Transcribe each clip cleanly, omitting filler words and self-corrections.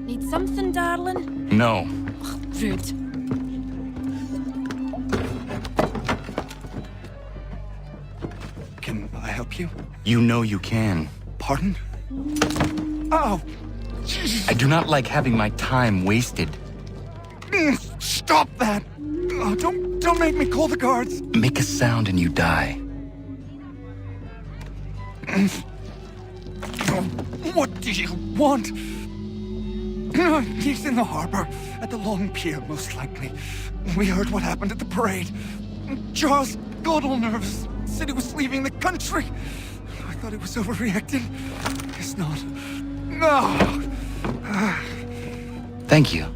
Need something, darling? No. Ugh, rude. Can I help you? You know you can. Pardon? Oh! Jesus. I do not like having my time wasted. Stop that! Oh, don't make me call the guards! Make a sound and you die. What do you want? He's in the harbor, at the Long Pier, most likely. We heard what happened at the parade. Charles got all nervous, said he was leaving the country. I thought he was overreacting. Guess not. No! Thank you.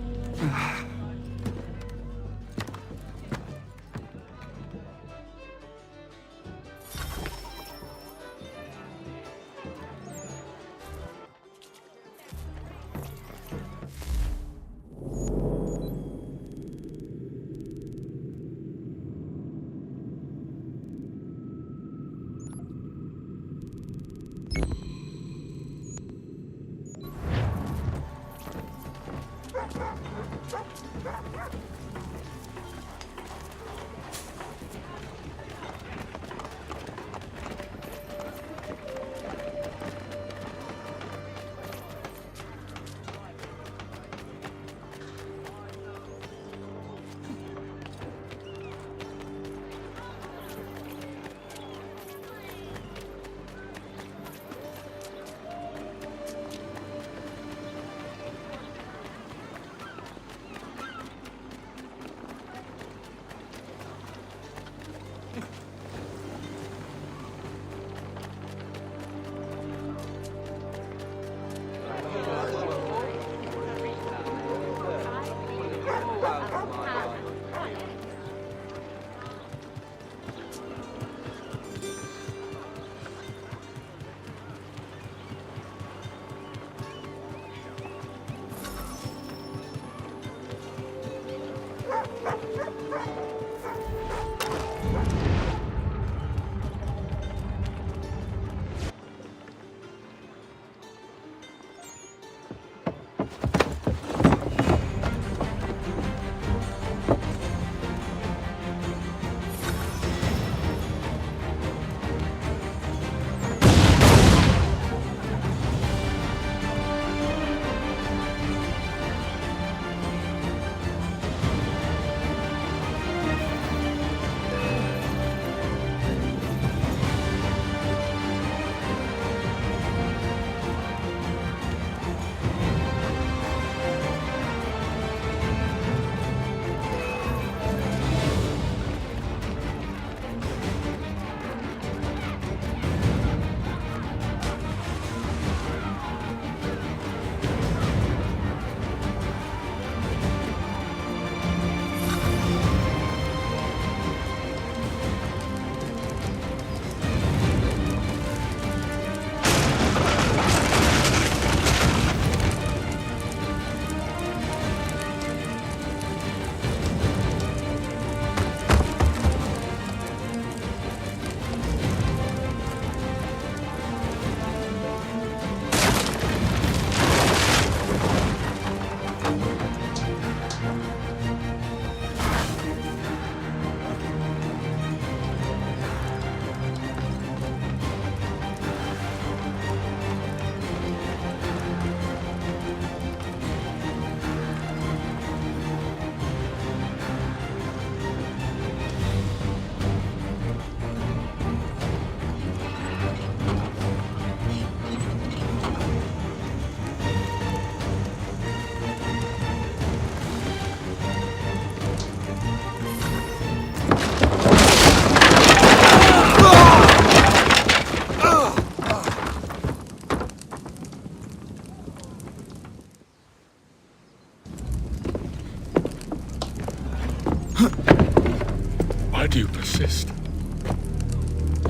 Why do you persist?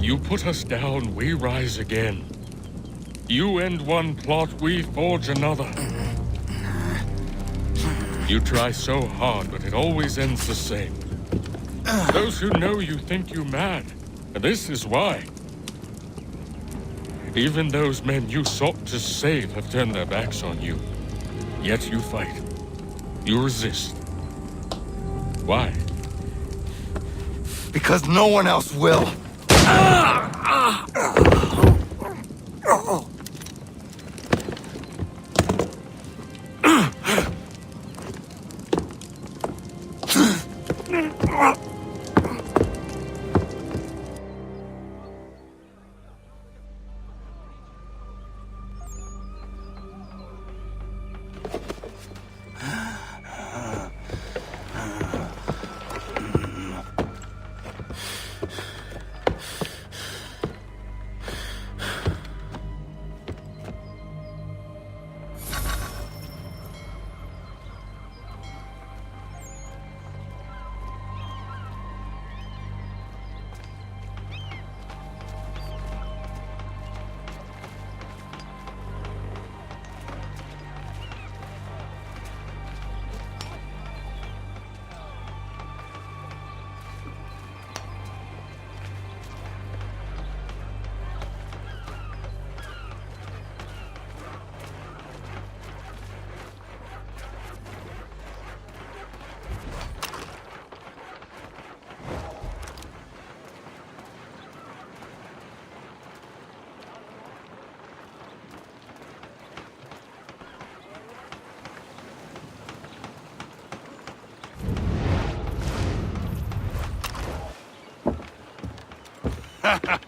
You put us down, we rise again. You end one plot, we forge another. You try so hard, but it always ends the same. Those who know you think you mad, and this is why. Even those men you sought to save have turned their backs on you. Yet you fight. You resist. Why? Because no one else will.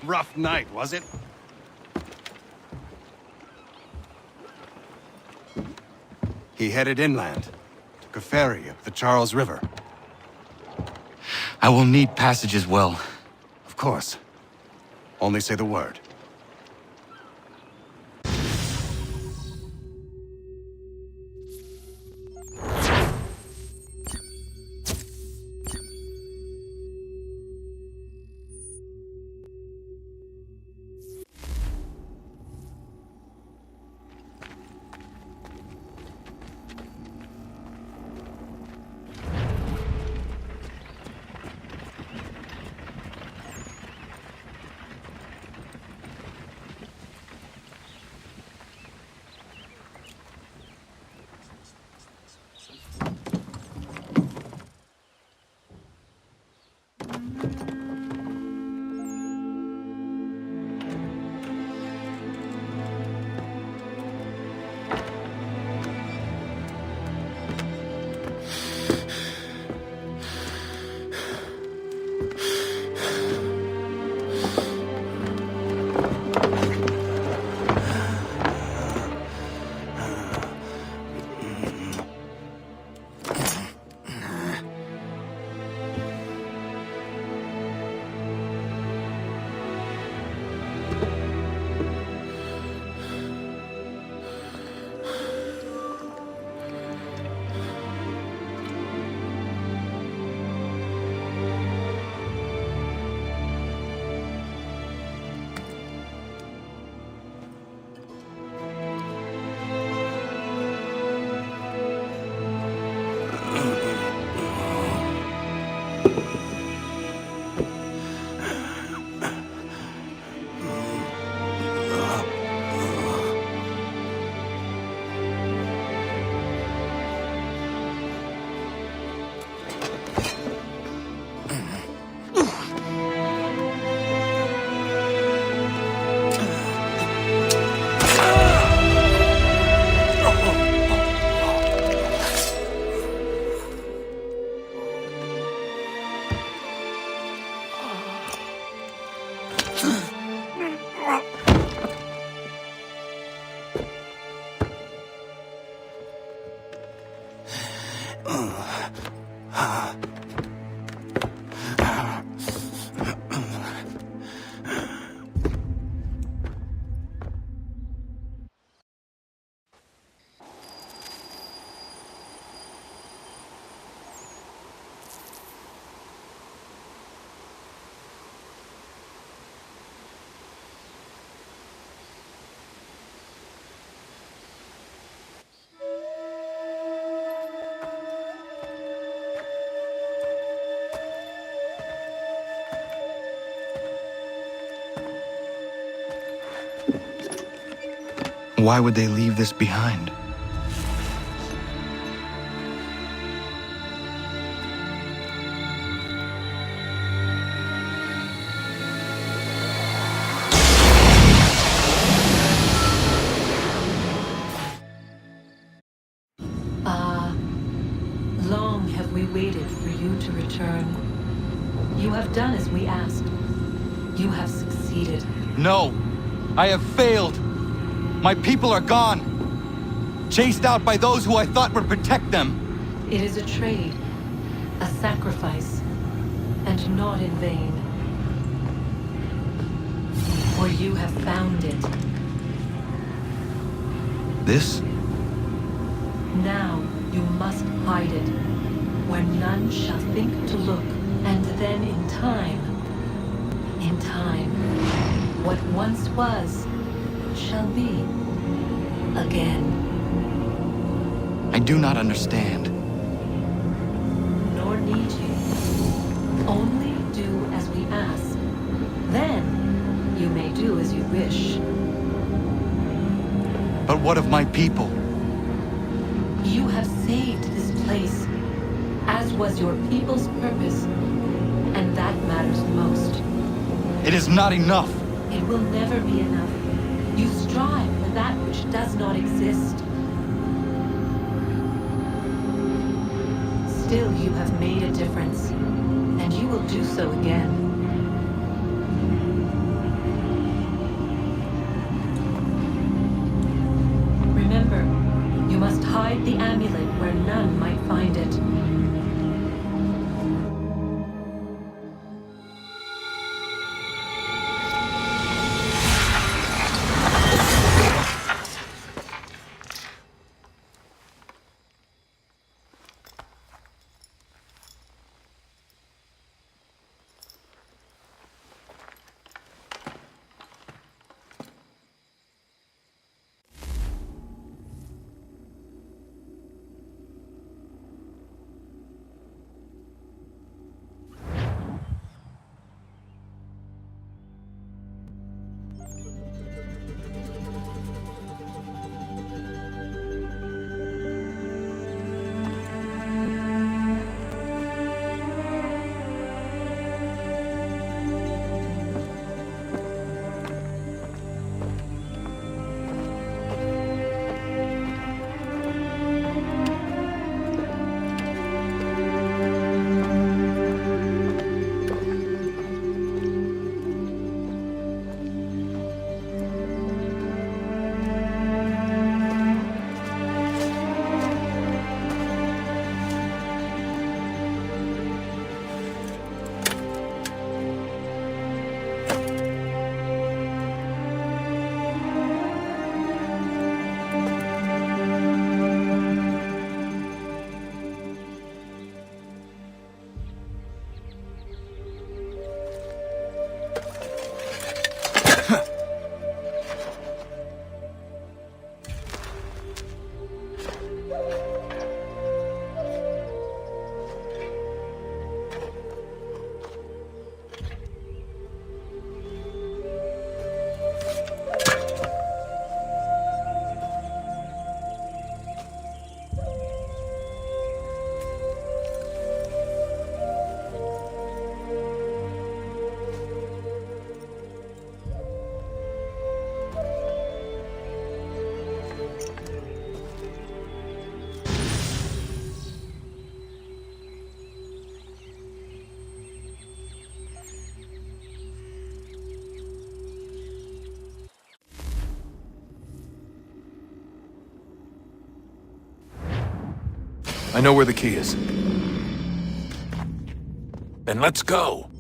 Rough night, was it? He headed inland. Took a ferry up the Charles River. I will need passage as well. Of course. Only say the word. Why would they leave this behind? Long have we waited for you to return. You have done as we asked. You have succeeded. No! I have failed! My people are gone! Chased out by those who I thought would protect them! It is a trade, a sacrifice, and not in vain. For you have found it. This? Now you must hide it, where none shall think to look, and then in time, what once was, shall be again. I do not understand. Nor need you. Only do as we ask. Then you may do as you wish. But what of my people? You have saved this place, as was your people's purpose, and that matters most. It is not enough! It will never be enough. You strive for that which does not exist. Still, you have made a difference, and you will do so again. Remember, you must hide the amulet where none might find it. I know where the key is. Then let's go.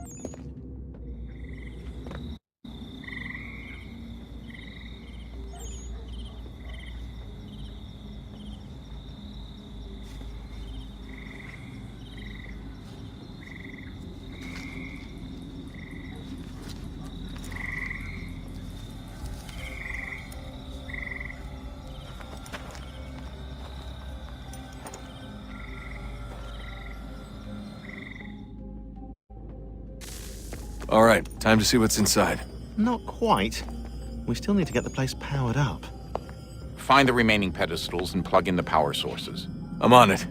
All right, time to see what's inside. Not quite. We still need to get the place powered up. Find the remaining pedestals and plug in the power sources. I'm on it.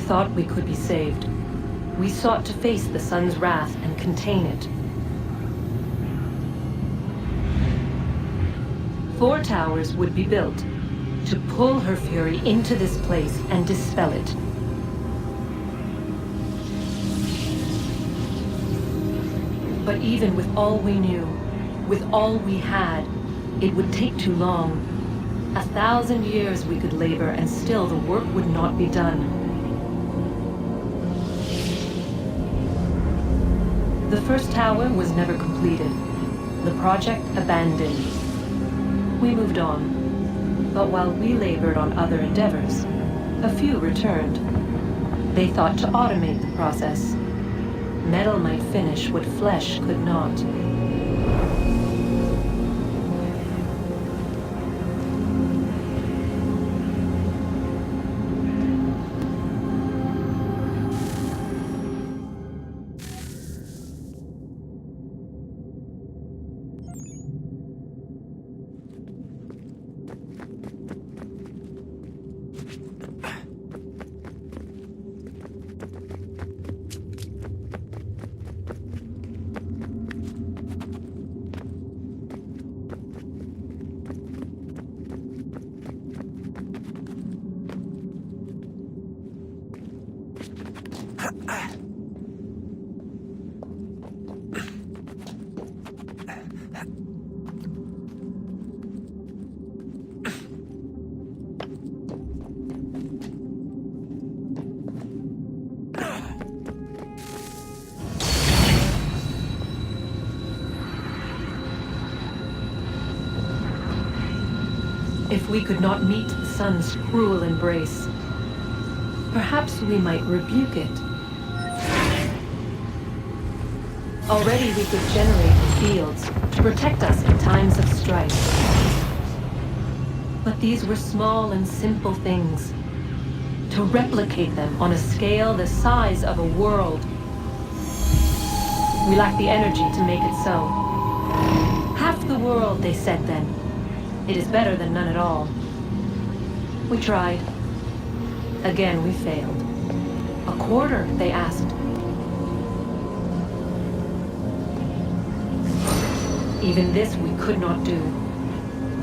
Thought we could be saved. We sought to face the sun's wrath and contain it. 4 towers would be built to pull her fury into this place and dispel it. But even with all we knew, with all we had, it would take too long. 1,000 years we could labor and still the work would not be done. The first tower was never completed. The project abandoned. We moved on. But while we labored on other endeavors, a few returned. They thought to automate the process. Metal might finish what flesh could not. If we could not meet the sun's cruel embrace, perhaps we might rebuke it. Already we could generate fields to protect us in times of strife. But these were small and simple things. To replicate them on a scale the size of a world, we lack the energy to make it so. Half the world, they said then. It is better than none at all. We tried. Again, we failed. A quarter, they asked. Even this we could not do.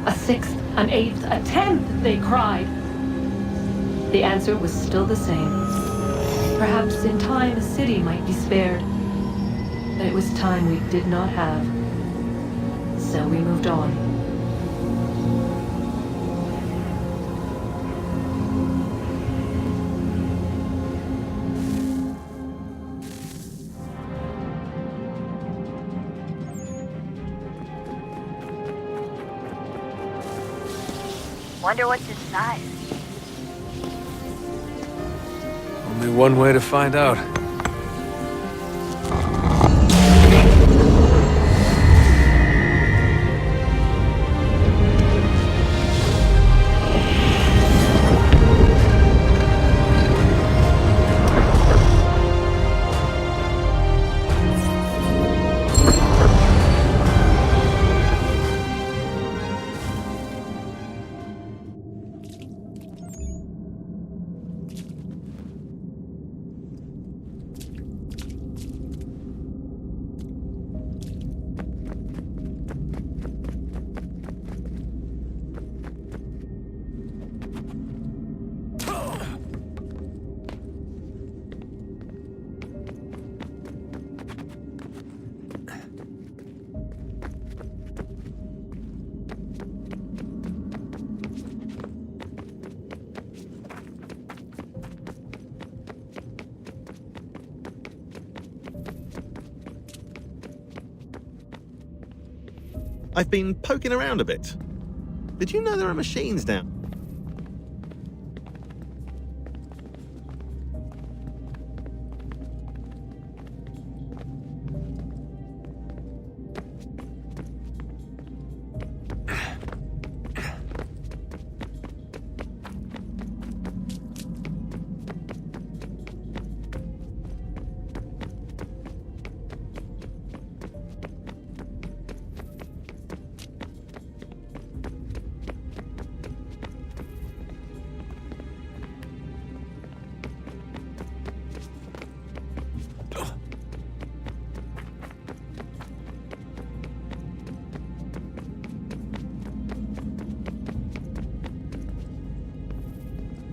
A sixth, an eighth, a tenth, they cried. The answer was still the same. Perhaps in time a city might be spared. But it was time we did not have. So we moved on. Wonder what's inside. Only one way to find out. I've been poking around a bit. Did you know there are machines down?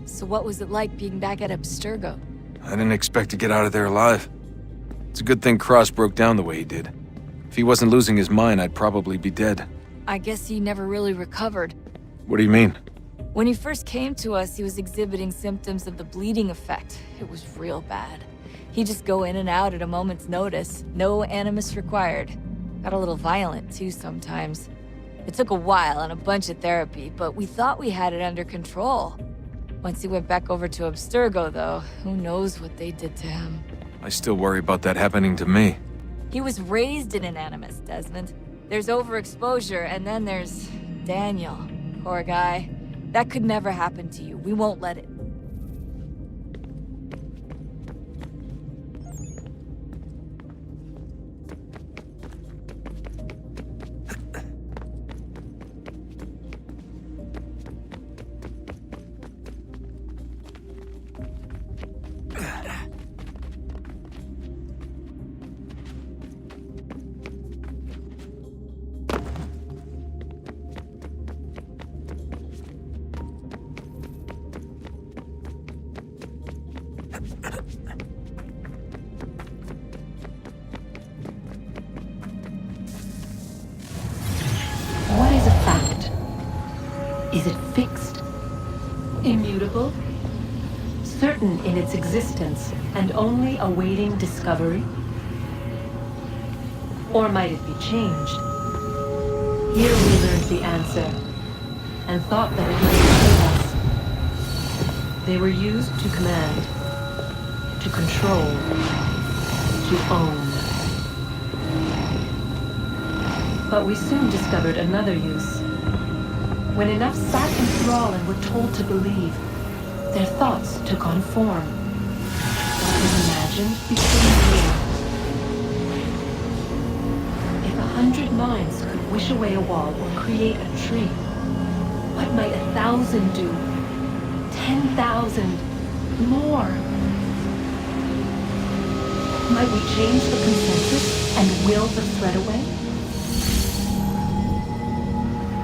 So what was it like being back at Abstergo? I didn't expect to get out of there alive. It's a good thing Cross broke down the way he did. If he wasn't losing his mind, I'd probably be dead. I guess he never really recovered. What do you mean? When he first came to us, he was exhibiting symptoms of the bleeding effect. It was real bad. He'd just go in and out at a moment's notice. No animus required. Got a little violent, too, sometimes. It took a while and a bunch of therapy, but we thought we had it under control. Once he went back over to Abstergo, though, who knows what they did to him. I still worry about that happening to me. He was raised in an animus, Desmond. There's overexposure, and then there's Daniel. Poor guy. That could never happen to you. We won't let it. What is a fact? Is it fixed? Immutable? Certain in its existence and only awaiting discovery? Or might it be changed? Here we learned the answer, and thought that it might save us. They were used to command, to control, to own. But we soon discovered another use. When enough sat in thrall and were told to believe, their thoughts took on form. What was imagined became real. If 100 minds could wish away a wall or create a tree, what might 1,000 do? 10,000? More? Might we change the consensus and will the threat away?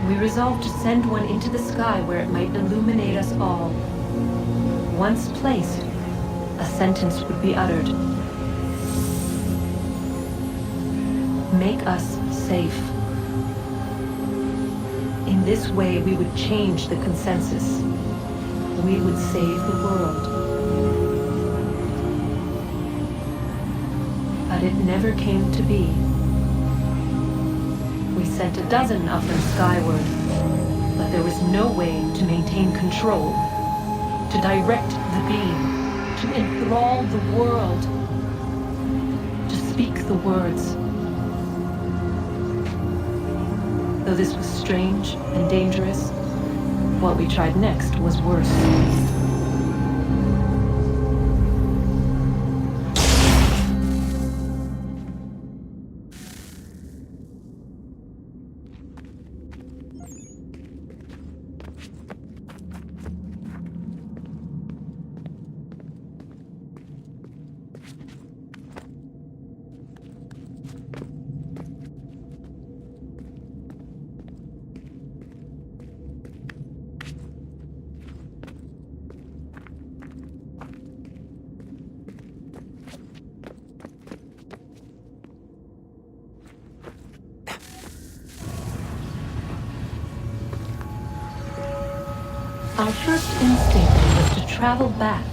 We resolved to send one into the sky where it might illuminate us all. Once placed, a sentence would be uttered. Make us safe. In this way, we would change the consensus. We would save the world. But it never came to be. We sent a dozen of them skyward, But there was no way to maintain control, to direct the beam, to enthrall the world, to speak the words. Though this was strange and dangerous, what we tried next was worse. Our first instinct was to travel back,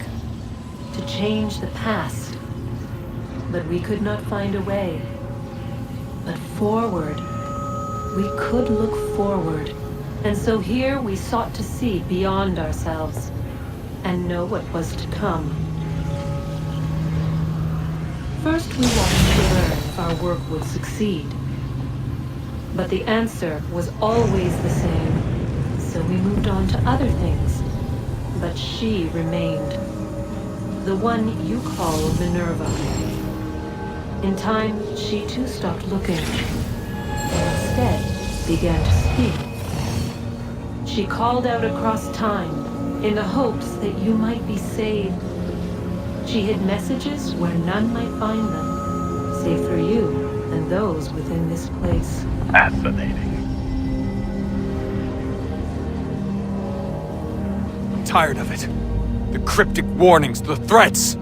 to change the past. But we could not find a way. But forward. We could look forward. And so here we sought to see beyond ourselves and know what was to come. First we wanted to learn if our work would succeed. But the answer was always the same. So we moved on to other things. But she remained. The one you call Minerva. In time, she too stopped looking. And instead began to speak. She called out across time in the hopes that you might be saved. She hid messages where none might find them, save for you and those within this place. Fascinating. Tired of it. The cryptic warnings, the threats.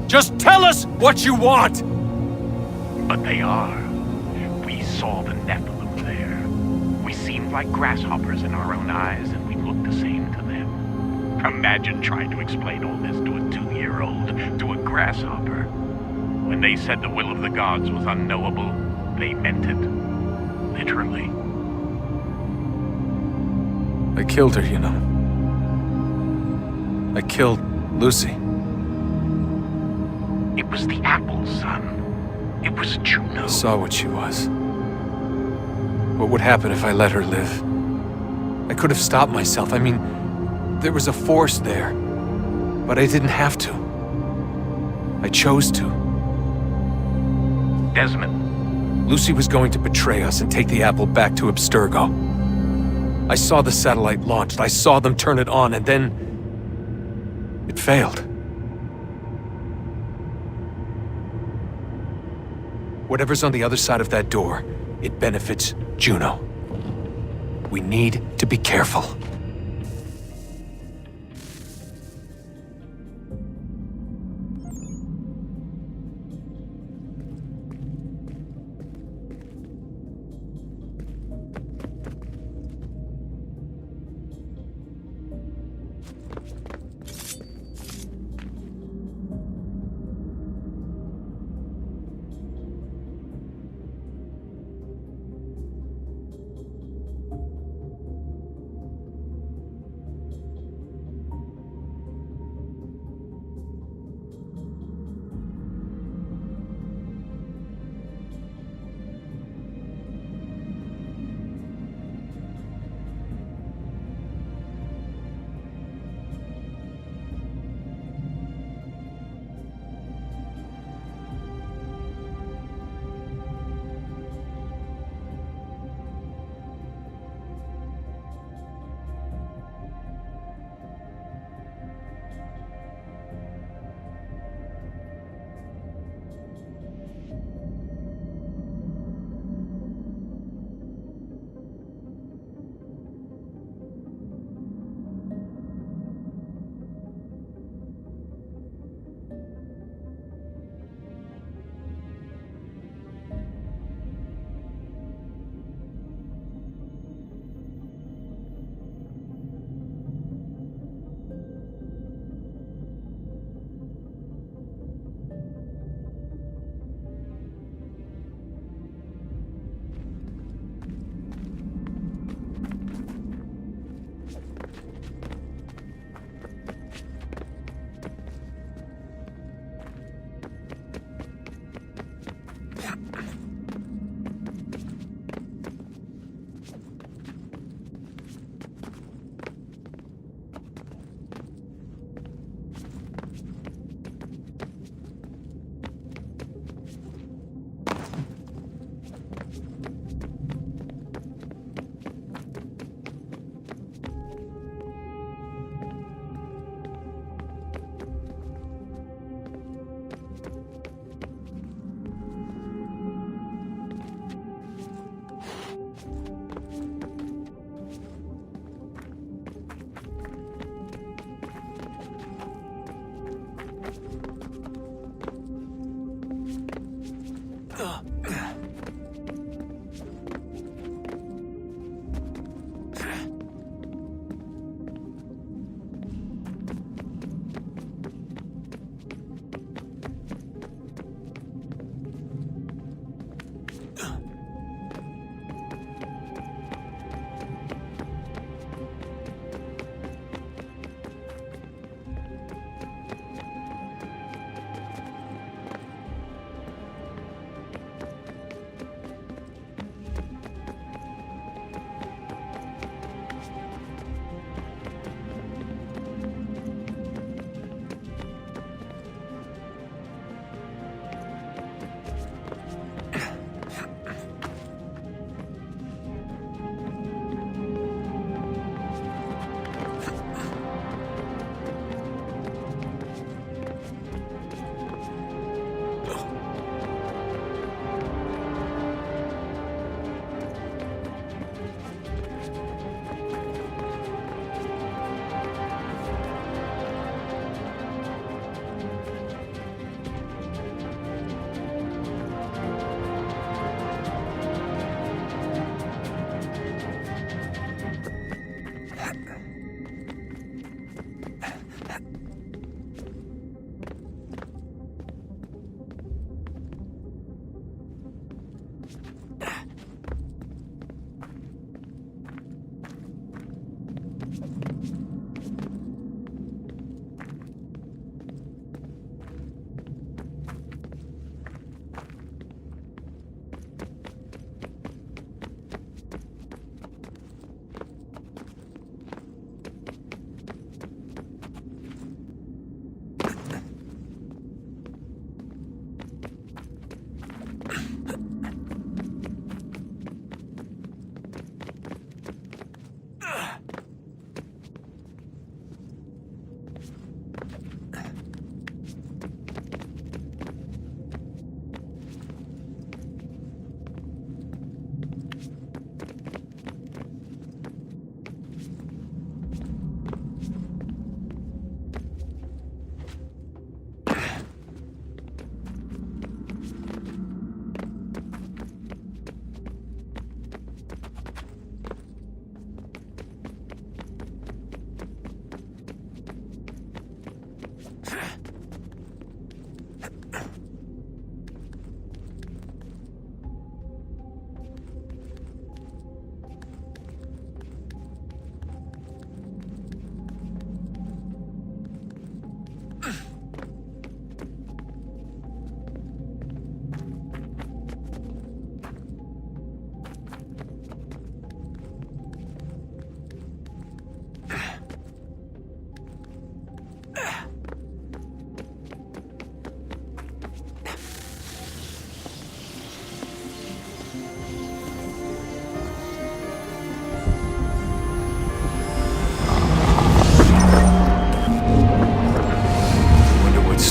Just tell us what you want! But they are. We saw the Nephilim there. We seemed like grasshoppers in our own eyes, and we looked the same to them. Imagine trying to explain all this to a 2-year-old, to a grasshopper. When they said the will of the gods was unknowable, they meant it. Literally. I killed her, you know. I killed Lucy. It was the apple, son. It was Juno. I saw what she was. What would happen if I let her live? I could have stopped myself. I mean, there was a force there. But I didn't have to. I chose to. Desmond. Lucy was going to betray us and take the apple back to Abstergo. I saw the satellite launched. I saw them turn it on, and then it failed. Whatever's on the other side of that door, it benefits Juno. We need to be careful.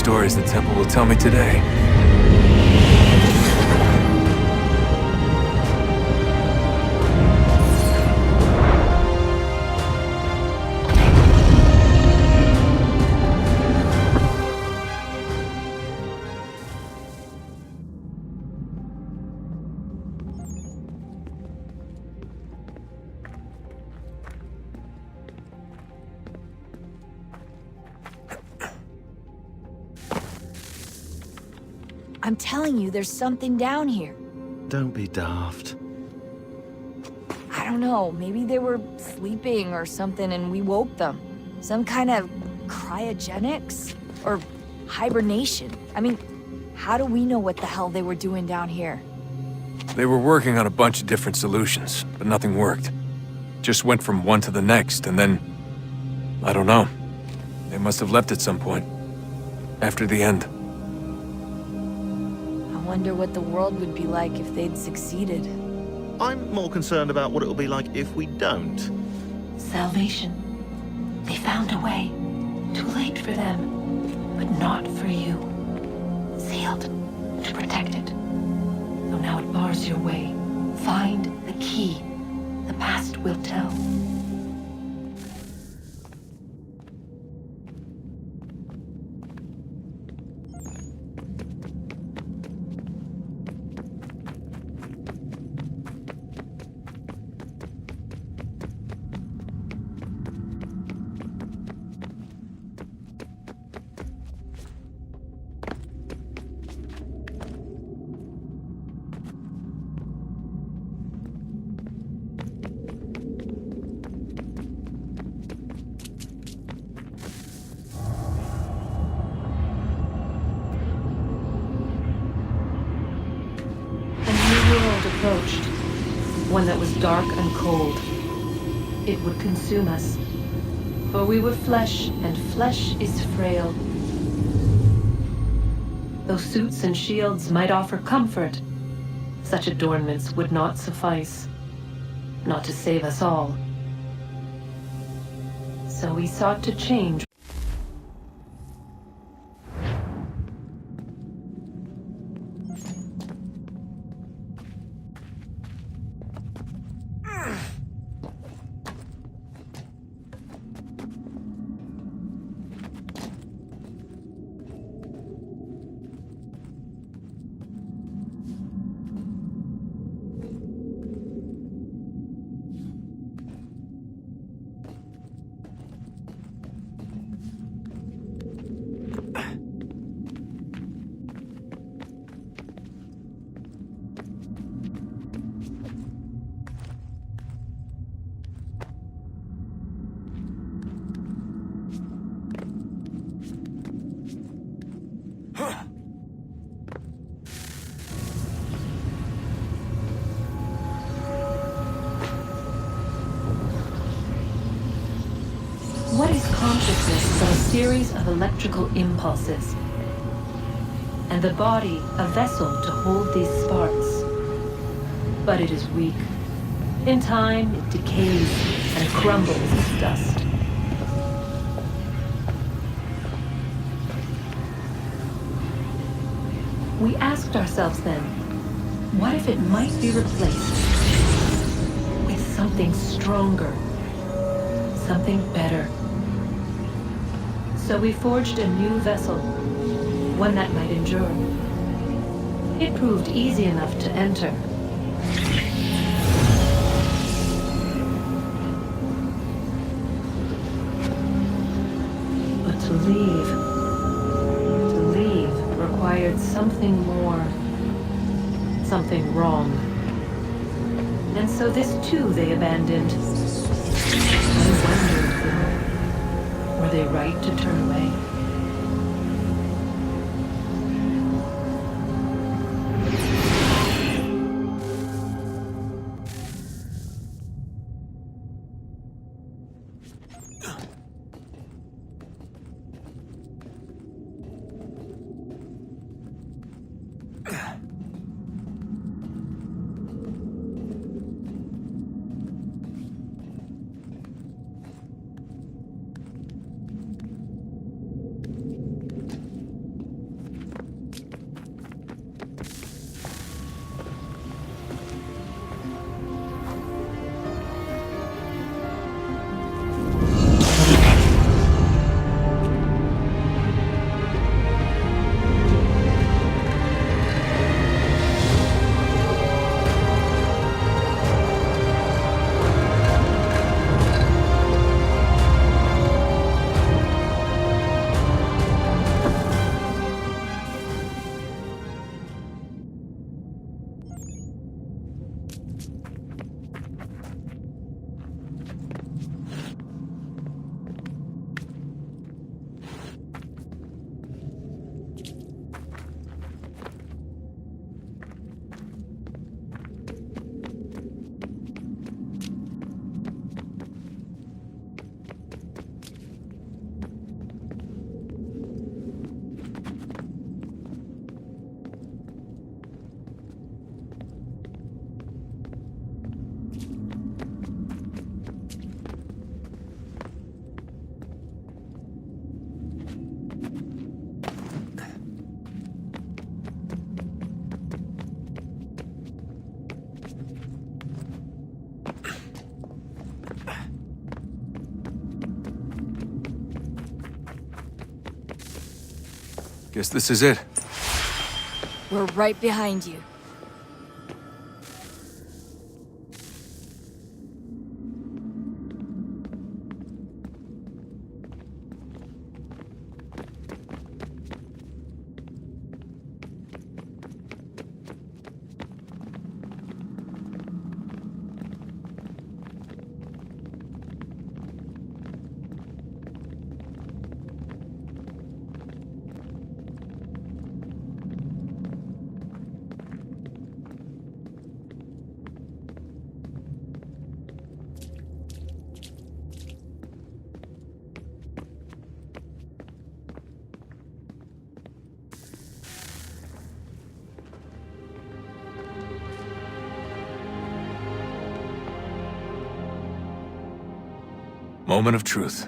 stories the temple will tell me today. I'm telling you, there's something down here. Don't be daft. I don't know, maybe they were sleeping or something and we woke them. Some kind of cryogenics? Or hibernation. I mean, How do we know what the hell they were doing down here? They were working on a bunch of different solutions, but nothing worked. Just went from one to the next, and then... I don't know. They must have left at some point. After the end. I wonder what the world would be like if they'd succeeded. I'm more concerned about what it'll be like if we don't. Salvation. They found a way. Too late for them, but not for you. Sealed to protect it. So now it bars your way. Find the key. The past will tell. Approached, one that was dark and cold. It would consume us, for we were flesh, and flesh is frail. Though suits and shields might offer comfort, such adornments would not suffice, not to save us all. So we sought to change. What is consciousness but a series of electrical impulses? And the body a vessel to hold these sparks. But it is weak. In time, it decays and crumbles as dust. We asked ourselves then, what if it might be replaced with something stronger, something better? So we forged a new vessel, one that might endure. It proved easy enough to enter. But to leave required something more, something wrong. And so this too they abandoned. I wondered, were they right to turn away? Guess this is it. We're right behind you. Moment of truth.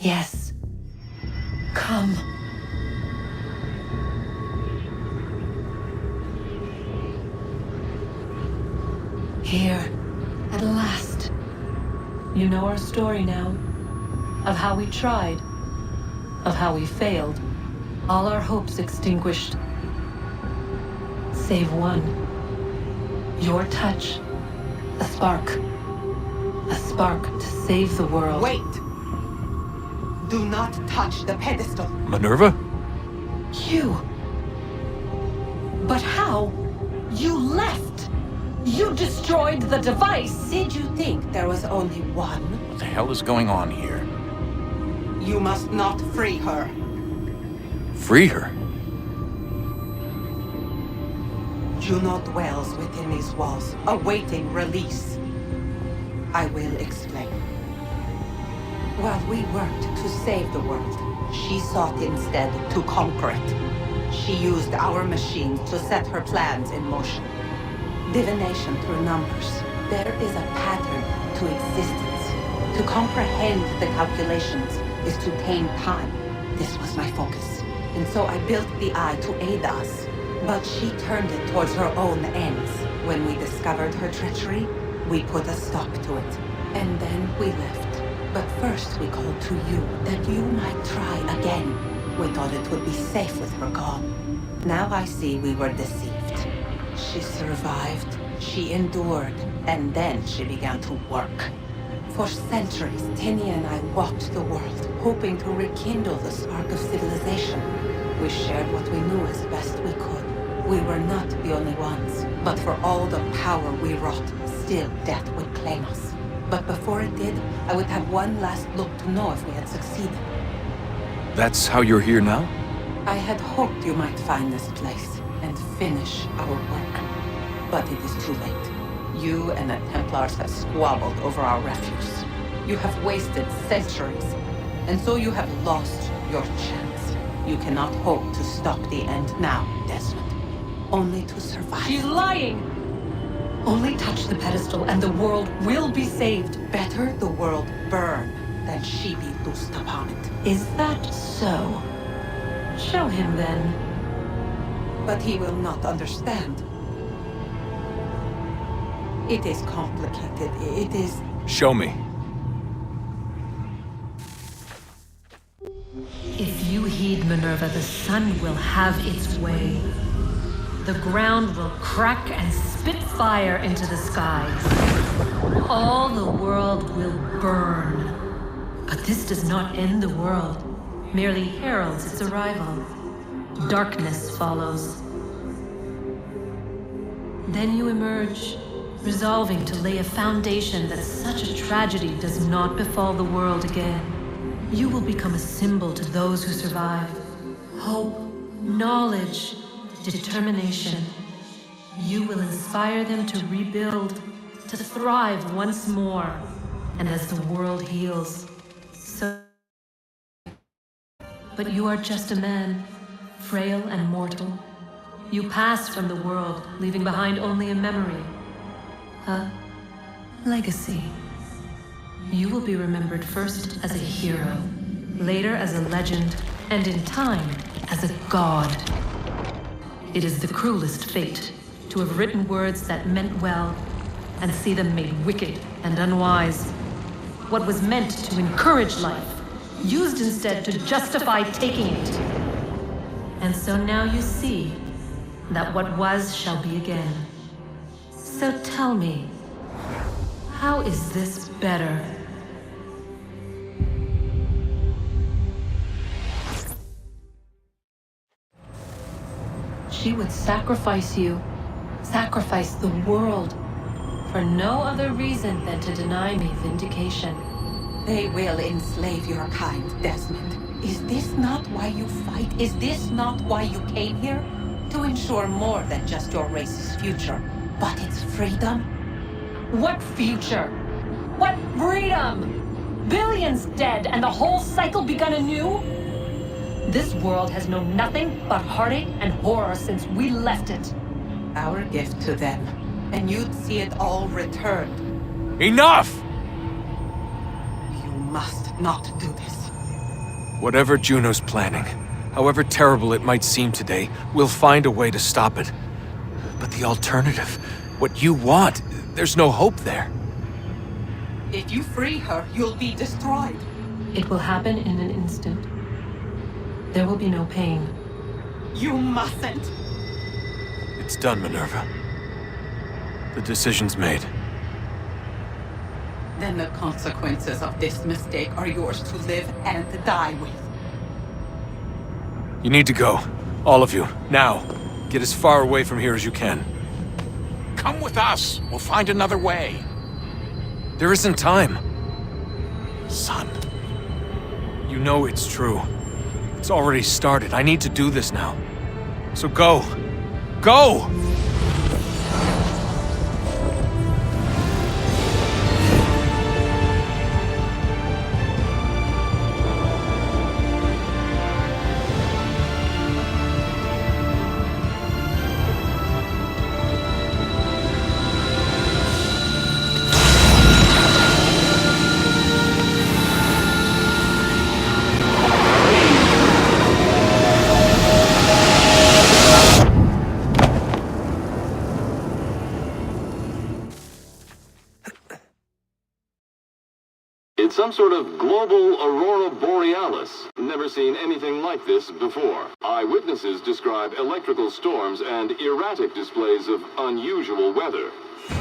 Yes. Come. Here, at last. You know our story now. Of how we tried. Of how we failed. All our hopes extinguished. Save one. Your touch. A spark. A spark to save the world. Wait! Do not touch the pedestal. Minerva? You. But how? You left. You destroyed the device. Did you think there was only one? What the hell is going on here? You must not free her. Free her? Juno dwells within these walls, awaiting release. I will explain. While we worked to save the world, she sought instead to conquer it. She used our machines to set her plans in motion. Divination through numbers. There is a pattern to existence. To comprehend the calculations is to tame time. This was my focus. And so I built the eye to aid us. But she turned it towards her own ends. When we discovered her treachery, we put a stop to it. And then we left. But first we called to you, that you might try again. We thought it would be safe with her gone. Now I see we were deceived. She survived, she endured, and then she began to work. For centuries, Tinia and I walked the world, hoping to rekindle the spark of civilization. We shared what we knew as best we could. We were not the only ones, but for all the power we wrought, still death would claim us. But before it did, I would have one last look to know if we had succeeded. That's how you're here now? I had hoped you might find this place and finish our work. But it is too late. You and the Templars have squabbled over our refuse. You have wasted centuries, and so you have lost your chance. You cannot hope to stop the end now, Desmond. Only to survive. She's lying! Only touch the pedestal and the world will be saved. Better the world burn than she be loosed upon it. Is that so? Show him then. But he will not understand. It is complicated. It is... Show me. If you heed Minerva, the sun will have its way. The ground will crack and spit fire into the skies. All the world will burn. But this does not end the world, merely heralds its arrival. darkness follows. Then you emerge, resolving to lay a foundation that such a tragedy does not befall the world again. You will become a symbol to those who survive. Hope, knowledge, determination. You will inspire them to rebuild, to thrive once more. And as the world heals, so... But you are just a man, frail and mortal. You pass from the world, leaving behind only a memory. A legacy. You will be remembered first as a hero, later as a legend, and in time, as a god. It is the cruelest fate to have written words that meant well, and see them made wicked and unwise. What was meant to encourage life, used instead to justify taking it. And so now you see that what was shall be again. So tell me, how is this better? She would sacrifice you, sacrifice the world, for no other reason than to deny me vindication. They will enslave your kind, Desmond. Is this not why you fight? Is this not why you came here? To ensure more than just your race's future, but its freedom? What future? What freedom? Billions dead and the whole cycle begun anew? This world has known nothing but heartache and horror since we left it. Our gift to them, and you'd see it all returned. Enough! You must not do this. Whatever Juno's planning, however terrible it might seem today, we'll find a way to stop it. But the alternative, what you want, there's no hope there. If you free her, you'll be destroyed. It will happen in an instant. There will be no pain. You mustn't! It's done, Minerva. The decision's made. Then the consequences of this mistake are yours to live and die with. You need to go. All of you. Now. Get as far away from here as you can. Come with us. We'll find another way. There isn't time. Son. You know it's true. It's already started. I need to do this now. So go. Go! It's some sort of global aurora borealis. Never seen anything like this before. Eyewitnesses describe electrical storms and erratic displays of unusual weather.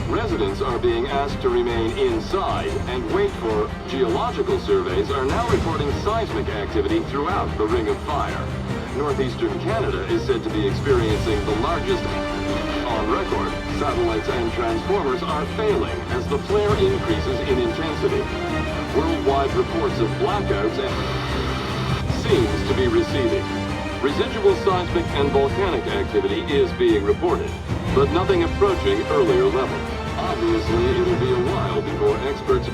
Residents are being asked to remain inside and wait for geological surveys are now reporting seismic activity throughout the Ring of Fire. Northeastern Canada is said to be experiencing the largest on record. Satellites and transformers are failing as the flare increases in intensity. Worldwide reports of blackouts seems to be receding. Residual seismic and volcanic activity is being reported, but nothing approaching earlier levels. Obviously, it'll be a while before experts...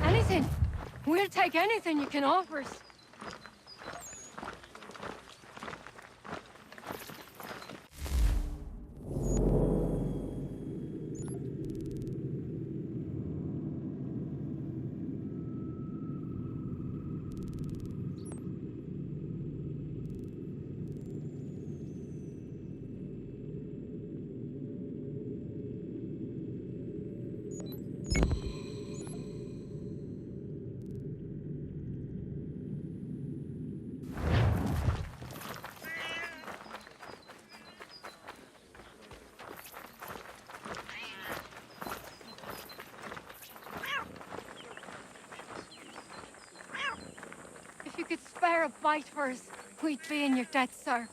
Anything. We'll take anything you can offer us. If you could spare a bite for us, we'd be in your debt, sir.